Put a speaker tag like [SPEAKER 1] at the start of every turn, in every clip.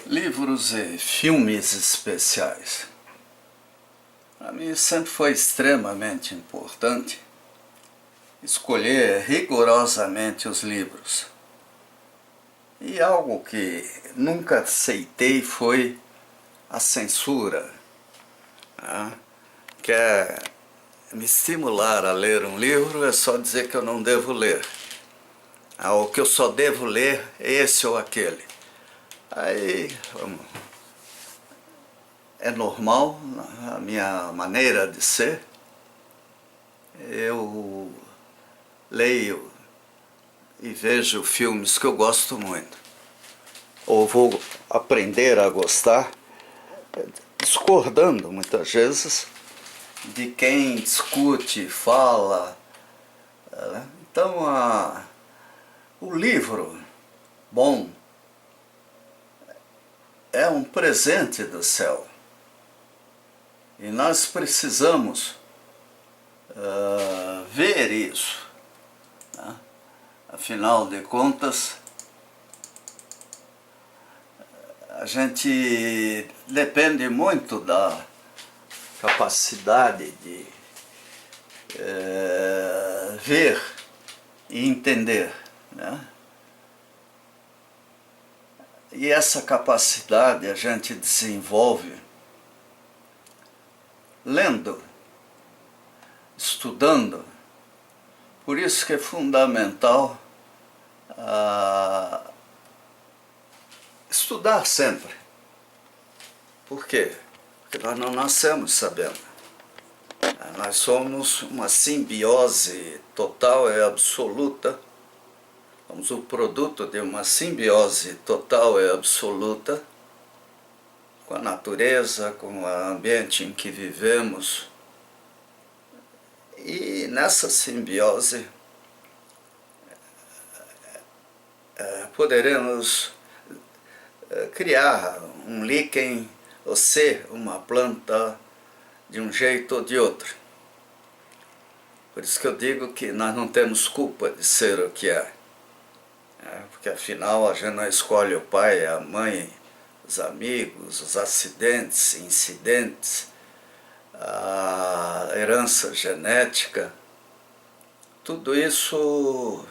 [SPEAKER 1] Livros e filmes especiais. Para mim sempre foi extremamente importante escolher rigorosamente os livros. E algo que nunca aceitei foi a censura. Quer me estimular a ler um livro é só dizer que eu não devo ler. O que eu só devo ler é esse ou aquele. Aí é normal, a minha maneira de ser. Eu leio e vejo filmes que eu gosto muito. Ou vou aprender a gostar, discordando muitas vezes de quem discute, fala. Então, o livro bom é um presente do céu. E nós precisamos ver isso. Afinal de contas, a gente depende muito da capacidade de ver e entender, né? E essa capacidade a gente desenvolve lendo, estudando. Por isso que é fundamental estudar sempre. Por quê? Porque nós não nascemos sabendo. Nós somos uma simbiose total e absoluta. Somos o produto de uma simbiose total e absoluta com a natureza, com o ambiente em que vivemos. E nessa simbiose poderemos criar um líquen ou ser uma planta de um jeito ou de outro. Por isso que eu digo que nós não temos culpa de ser o que é. Porque afinal a gente não escolhe o pai, a mãe, os amigos, os acidentes, incidentes, a herança genética. Tudo isso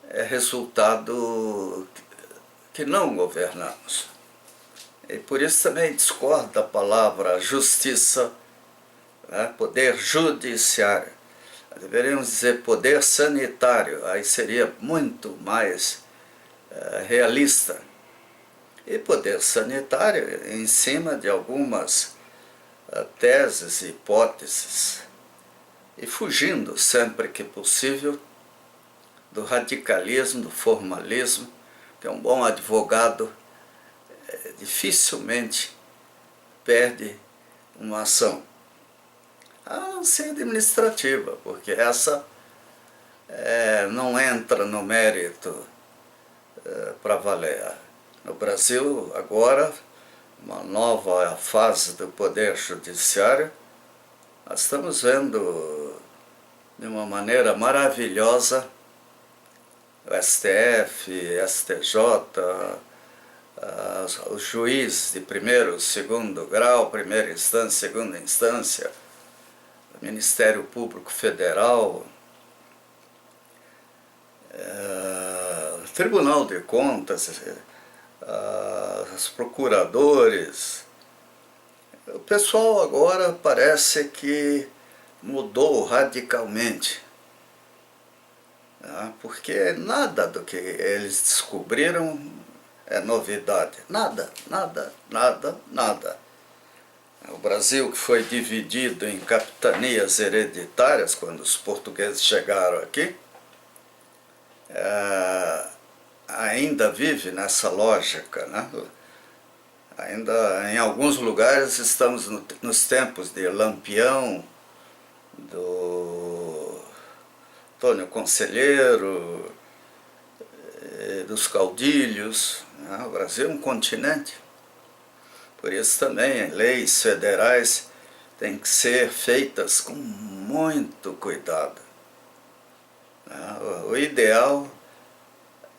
[SPEAKER 1] é resultado que não governamos. E por isso também discordo da palavra justiça, poder judiciário. Deveríamos dizer poder sanitário, aí seria muito mais realista. E poder sanitário em cima de algumas teses e hipóteses, e fugindo sempre que possível do radicalismo, do formalismo, que um bom advogado dificilmente perde uma ação. A não ser administrativa, porque essa não entra no mérito para valer. No Brasil, agora, uma nova fase do Poder Judiciário, nós estamos vendo de uma maneira maravilhosa o STF, STJ, os juízes de primeiro, segundo grau, primeira instância, segunda instância, o Ministério Público Federal, o Tribunal de Contas, os procuradores. O pessoal agora parece que mudou radicalmente, porque nada do que eles descobriram é novidade. Nada, nada, nada, nada. O Brasil, que foi dividido em capitanias hereditárias quando os portugueses chegaram aqui, ainda vive nessa lógica, né? Ainda em alguns lugares estamos nos tempos de Lampião, do Antônio Conselheiro, dos caudilhos. O Brasil é um continente. Por isso também leis federais têm que ser feitas com muito cuidado. O ideal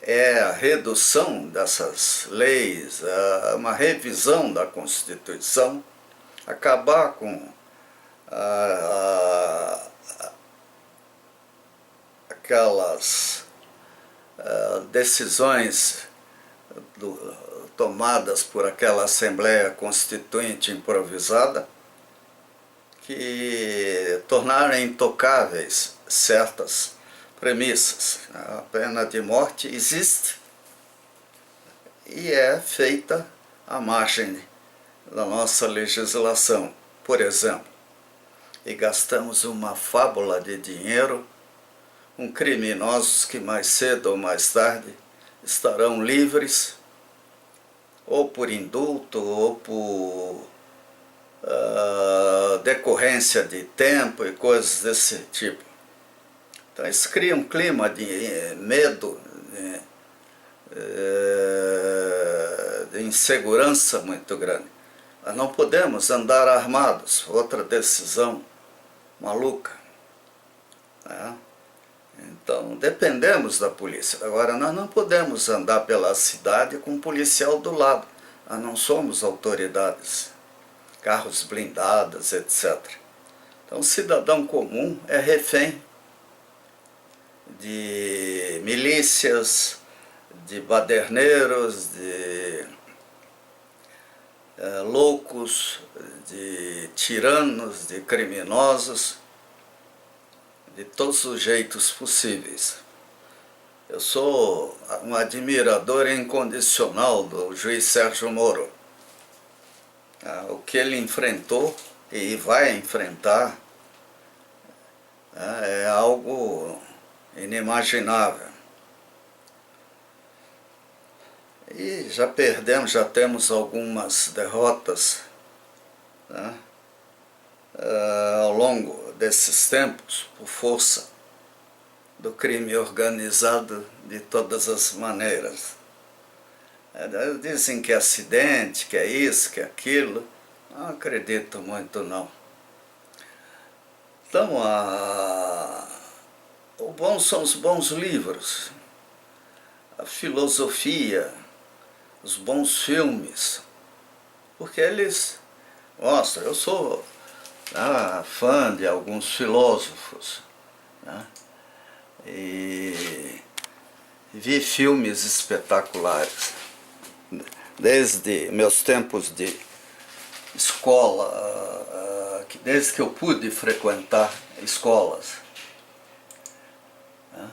[SPEAKER 1] é a redução dessas leis, uma revisão da Constituição, acabar com aquelas decisões tomadas por aquela Assembleia Constituinte improvisada, que tornaram intocáveis certas premissas. A pena de morte existe e é feita à margem da nossa legislação, por exemplo. E gastamos uma fábula de dinheiro com criminosos que mais cedo ou mais tarde estarão livres, ou por indulto, ou por decorrência de tempo e coisas desse tipo. Então isso cria um clima de medo, de insegurança muito grande. Nós não podemos andar armados, outra decisão maluca, né? Então dependemos da polícia. Agora nós não podemos andar pela cidade com um policial do lado. Nós não somos autoridades, carros blindados, etc. Então o cidadão comum é refém de milícias, de baderneiros, de loucos, de tiranos, de criminosos, de todos os jeitos possíveis. Eu sou um admirador incondicional do juiz Sérgio Moro. O que ele enfrentou e vai enfrentar é algo inimaginável. E já perdemos, já temos algumas derrotas, né, ao longo desses tempos, por força do crime organizado de todas as maneiras. Dizem que é acidente, que é isso, que é aquilo. Não acredito muito, não. Então, o bom são os bons livros, a filosofia, os bons filmes, porque eles mostram. Eu sou fã de alguns filósofos, né? E vi filmes espetaculares, desde meus tempos de escola, desde que eu pude frequentar escolas.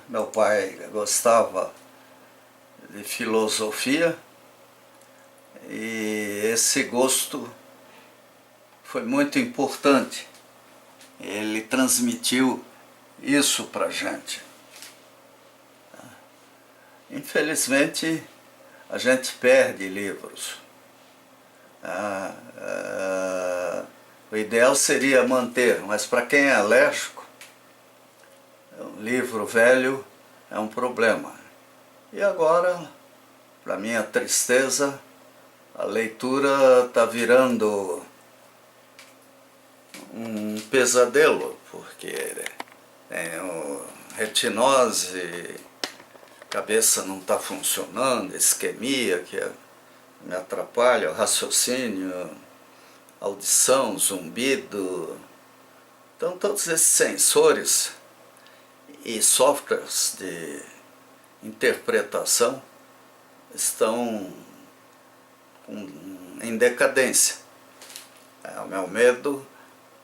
[SPEAKER 1] Meu pai gostava de filosofia e esse gosto foi muito importante. Ele transmitiu isso para a gente. Infelizmente, a gente perde livros. O ideal seria manter, mas para quem é alérgico, um livro velho é um problema. E agora, para minha tristeza, a leitura está virando um pesadelo, porque tem retinose, cabeça não está funcionando, isquemia que me atrapalha, o raciocínio, audição, zumbido. Então todos esses sensores e softwares de interpretação estão em decadência. O meu medo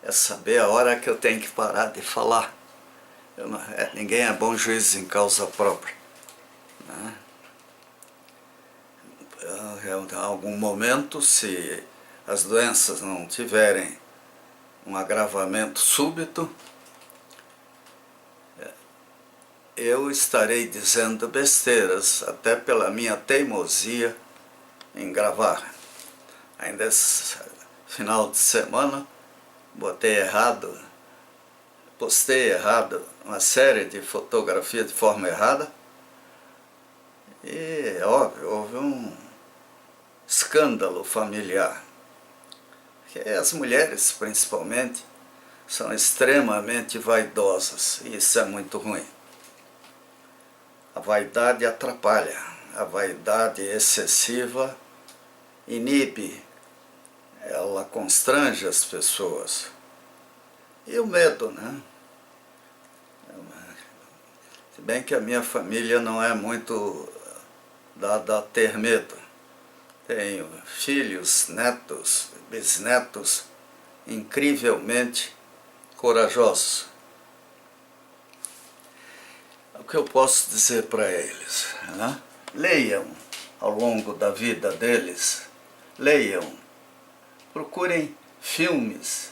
[SPEAKER 1] é saber a hora que eu tenho que parar de falar. Ninguém é bom juiz em causa própria, né? Em algum momento, se as doenças não tiverem um agravamento súbito, eu estarei dizendo besteiras, até pela minha teimosia em gravar. Ainda esse final de semana, postei errado uma série de fotografias de forma errada, e óbvio, houve um escândalo familiar. Porque as mulheres, principalmente, são extremamente vaidosas, e isso é muito ruim. A vaidade atrapalha, a vaidade excessiva inibe, ela constrange as pessoas. E o medo, né? Se bem que a minha família não é muito dada a ter medo. Tenho filhos, netos, bisnetos incrivelmente corajosos. O que eu posso dizer para eles? Né? Leiam ao longo da vida deles, leiam, procurem filmes,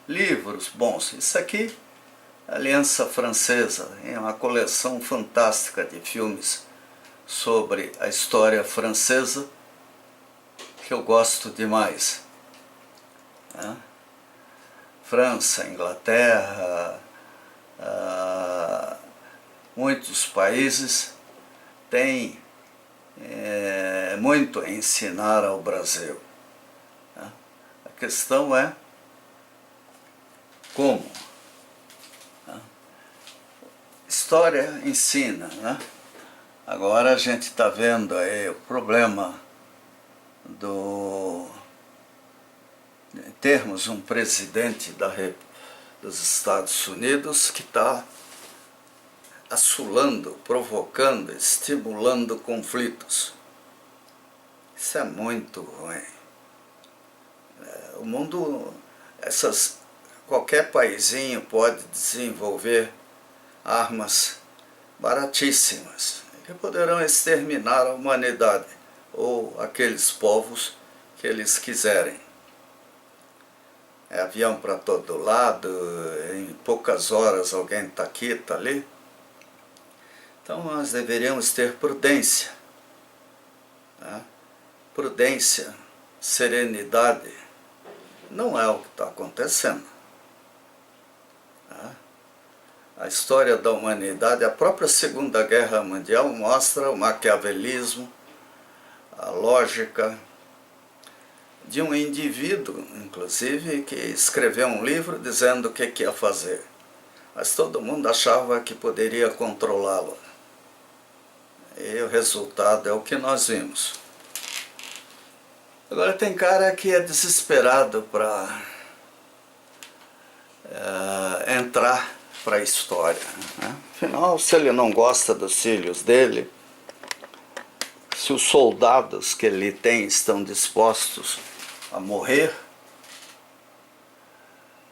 [SPEAKER 1] livros bons. Isso aqui, Aliança Francesa, é uma coleção fantástica de filmes sobre a história francesa que eu gosto demais. Né? França, Inglaterra, muitos países têm muito a ensinar ao Brasil. Né? A questão é como. Né? História ensina, né? Agora a gente está vendo aí o problema de termos um presidente dos Estados Unidos que está assolando, provocando, estimulando conflitos. Isso é muito ruim. O mundo, qualquer paizinho pode desenvolver armas baratíssimas que poderão exterminar a humanidade ou aqueles povos que eles quiserem. É avião para todo lado, em poucas horas alguém está aqui, está ali. Então nós deveríamos ter prudência, né? Prudência, serenidade, não é o que está acontecendo. Né? A história da humanidade, a própria Segunda Guerra Mundial mostra o maquiavelismo, a lógica de um indivíduo, inclusive, que escreveu um livro dizendo o que ia fazer. Mas todo mundo achava que poderia controlá-lo. E o resultado é o que nós vimos. Agora tem cara que é desesperado para entrar para a história. Né? Afinal, se ele não gosta dos filhos dele, se os soldados que ele tem estão dispostos a morrer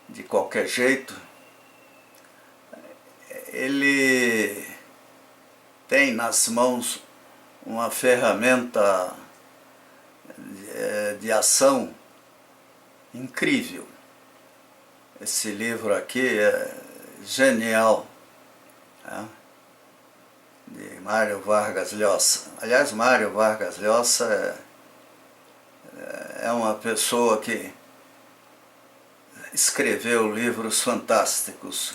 [SPEAKER 1] de qualquer jeito, ele tem nas mãos uma ferramenta de ação incrível. Esse livro aqui é genial, né? De Mário Vargas Llosa. Aliás, Mário Vargas Llosa é uma pessoa que escreveu livros fantásticos.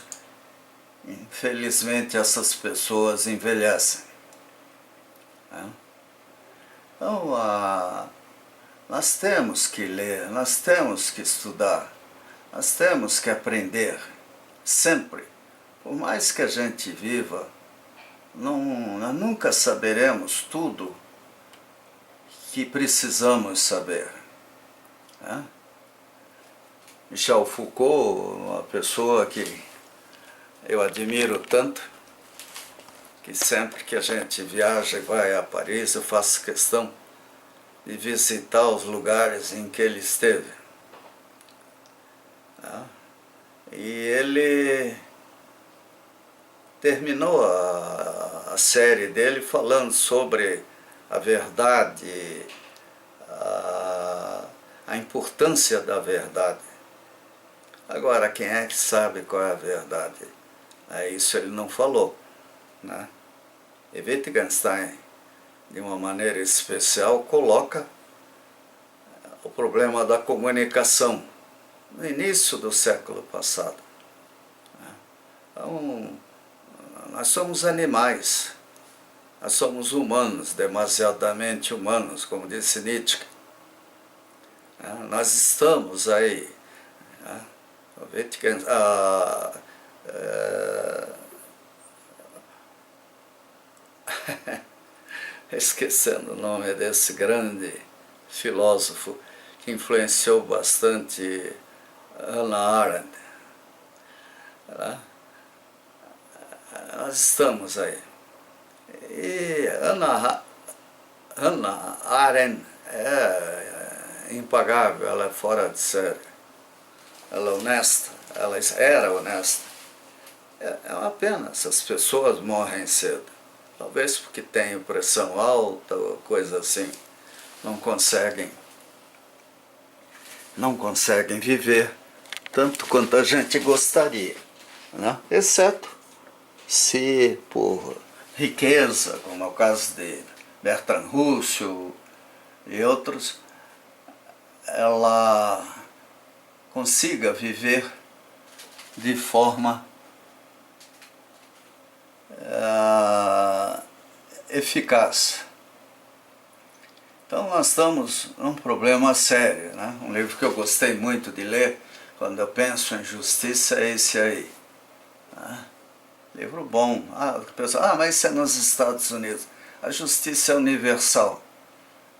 [SPEAKER 1] Infelizmente essas pessoas envelhecem. Né? Então, nós temos que ler, nós temos que estudar, nós temos que aprender, sempre. Por mais que a gente viva, nós nunca saberemos tudo que precisamos saber. Né? Michel Foucault, uma pessoa que eu admiro tanto, que sempre que a gente viaja e vai a Paris, eu faço questão de visitar os lugares em que ele esteve. E ele terminou a série dele falando sobre a verdade, a importância da verdade. Agora, quem é que sabe qual é a verdade? Isso ele não falou. Né? E Wittgenstein, de uma maneira especial, coloca o problema da comunicação no início do século passado. Então, nós somos animais, nós somos humanos, demasiadamente humanos, como disse Nietzsche. Nós estamos aí. esquecendo o nome desse grande filósofo que influenciou bastante Hannah Arendt. Nós estamos aí. E Hannah Arendt é impagável, ela é fora de série. Ela é honesta, ela era honesta. É uma pena, essas pessoas morrem cedo. Talvez porque têm pressão alta ou coisa assim. Não conseguem viver tanto quanto a gente gostaria, né? Exceto se por riqueza, como é o caso de Bertrand Russell e outros, ela consiga viver de forma eficaz. Então nós estamos num problema sério, né? Um livro que eu gostei muito de ler quando eu penso em justiça é esse aí, né? Livro bom. O pessoal, mas isso é nos Estados Unidos. A justiça é universal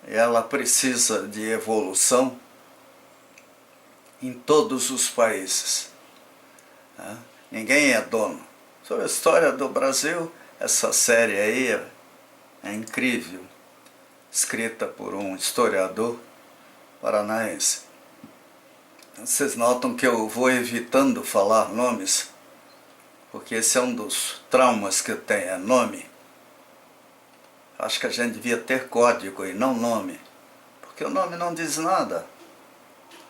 [SPEAKER 1] e ela precisa de evolução em todos os países, né? Ninguém é dono. Sobre a história do Brasil, essa série aí é incrível, escrita por um historiador paranaense. Vocês notam que eu vou evitando falar nomes, porque esse é um dos traumas que eu tenho, é nome. Acho que a gente devia ter código e não nome, porque o nome não diz nada,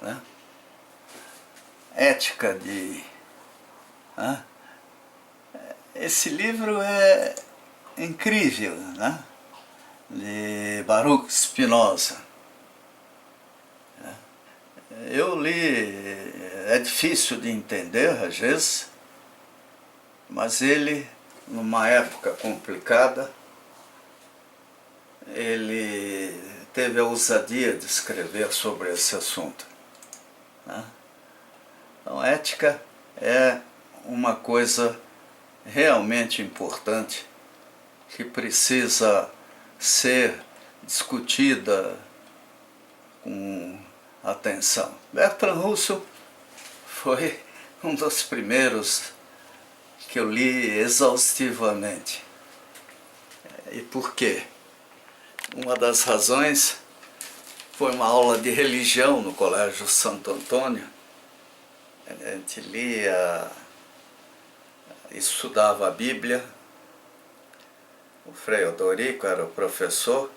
[SPEAKER 1] né? Ética de... Esse livro é incrível, né? De Baruch Spinoza. Eu li, é difícil de entender às vezes, mas ele, numa época complicada, ele teve a ousadia de escrever sobre esse assunto, né? Então, ética é uma coisa realmente importante que precisa ser discutida com atenção. Bertrand Russell foi um dos primeiros que eu li exaustivamente. E por quê? Uma das razões foi uma aula de religião no Colégio Santo Antônio. A gente lia, estudava a Bíblia. O Frei Odorico era o professor,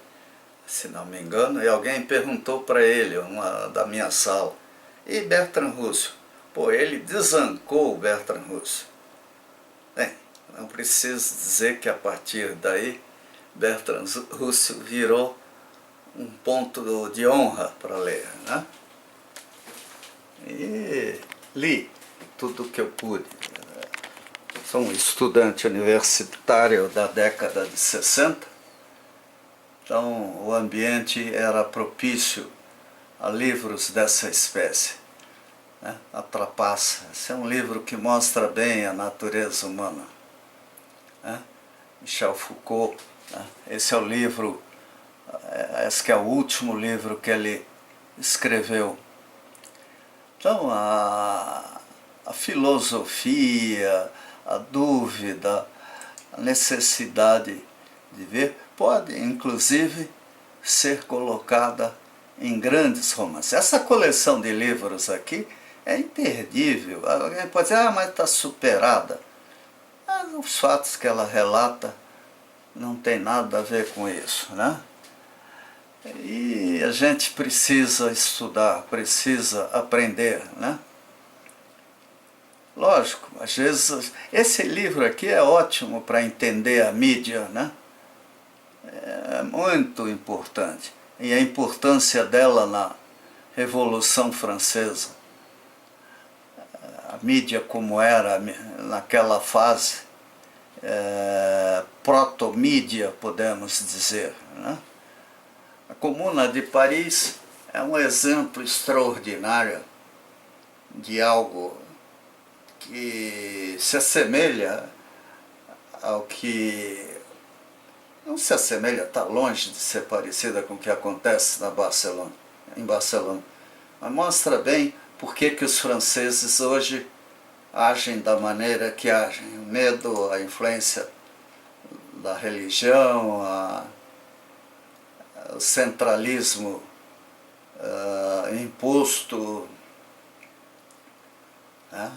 [SPEAKER 1] se não me engano, e alguém perguntou para ele, uma da minha sala, e Bertrand Russell? Pô, ele desancou o Bertrand Russell. Bem, não preciso dizer que a partir daí Bertrand Russell virou um ponto de honra para ler, né? E li tudo o que eu pude. Sou um estudante universitário da década de 60, então o ambiente era propício a livros dessa espécie, né? A Trapaça, esse é um livro que mostra bem a natureza humana, né? Michel Foucault, né? Esse é o livro, esse que é o último livro que ele escreveu. Então a filosofia, a dúvida, a necessidade de ver, pode inclusive ser colocada em grandes romances. Essa coleção de livros aqui é imperdível. Alguém pode dizer, mas está superada. Mas os fatos que ela relata não tem nada a ver com isso, né? E a gente precisa estudar, precisa aprender, né? Lógico, às vezes, esse livro aqui é ótimo para entender a mídia, né? É muito importante. E a importância dela na Revolução Francesa. A mídia como era naquela fase, proto-mídia, podemos dizer, né? A Comuna de Paris é um exemplo extraordinário de algo que se assemelha ao que não se assemelha, está longe de ser parecida com o que acontece em Barcelona, mas mostra bem por que os franceses hoje agem da maneira que agem. O medo, a influência da religião, o centralismo imposto, né?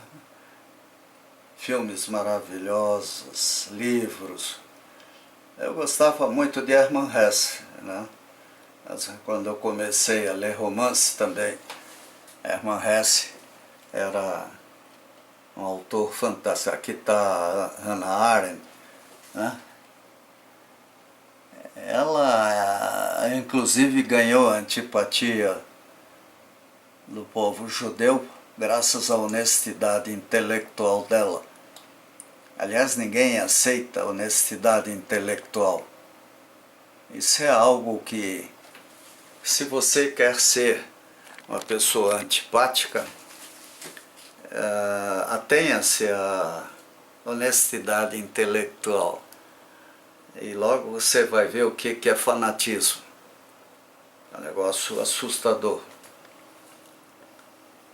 [SPEAKER 1] Filmes maravilhosos, livros. Eu gostava muito de Hermann Hesse, né? Quando eu comecei a ler romance também, Hermann Hesse era um autor fantástico. Aqui está Hannah Arendt, né? Ela inclusive ganhou a antipatia do povo judeu graças à honestidade intelectual dela. Aliás, ninguém aceita a honestidade intelectual. Isso é algo que, se você quer ser uma pessoa antipática, atenha-se à honestidade intelectual. E logo você vai ver o que é fanatismo. É um negócio assustador.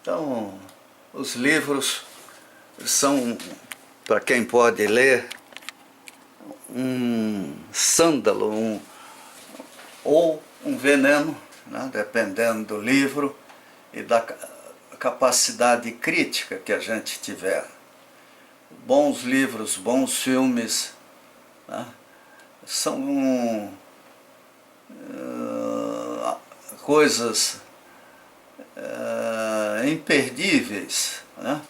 [SPEAKER 1] Então, os livros são, para quem pode ler, um sândalo ou um veneno, né, dependendo do livro e da capacidade crítica que a gente tiver. Bons livros, bons filmes, né, são coisas imperdíveis, né?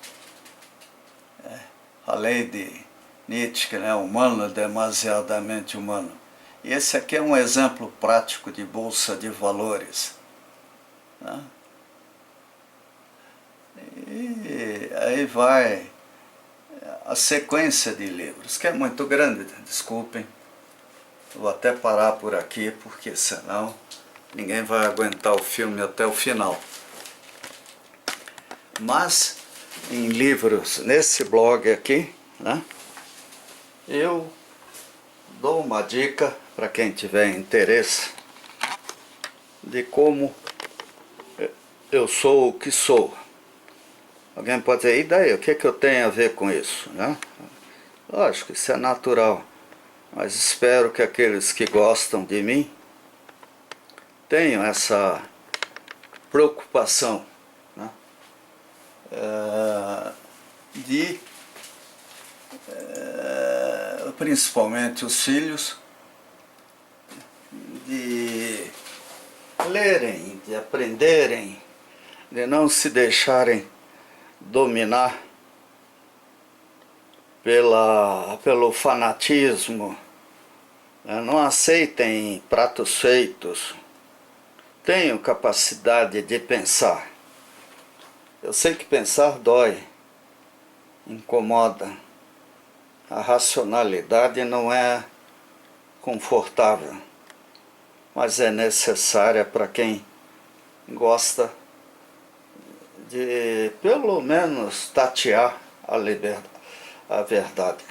[SPEAKER 1] A lei de Nietzsche, né? Humano, demasiadamente humano. E esse aqui é um exemplo prático de bolsa de valores, né? E aí vai a sequência de livros, que é muito grande, desculpem. Vou até parar por aqui, porque senão ninguém vai aguentar o filme até o final. Mas, em livros, nesse blog aqui, né, eu dou uma dica para quem tiver interesse de como eu sou o que sou. Alguém pode dizer, e daí, o que eu tenho a ver com isso, né? Lógico, isso é natural, mas espero que aqueles que gostam de mim tenham essa preocupação, né, de principalmente os filhos, de lerem, de aprenderem, de não se deixarem dominar pelo fanatismo, né? Não aceitem pratos feitos, tenham capacidade de pensar. Eu sei que pensar dói, incomoda, a racionalidade não é confortável, mas é necessária para quem gosta de pelo menos tatear a verdade.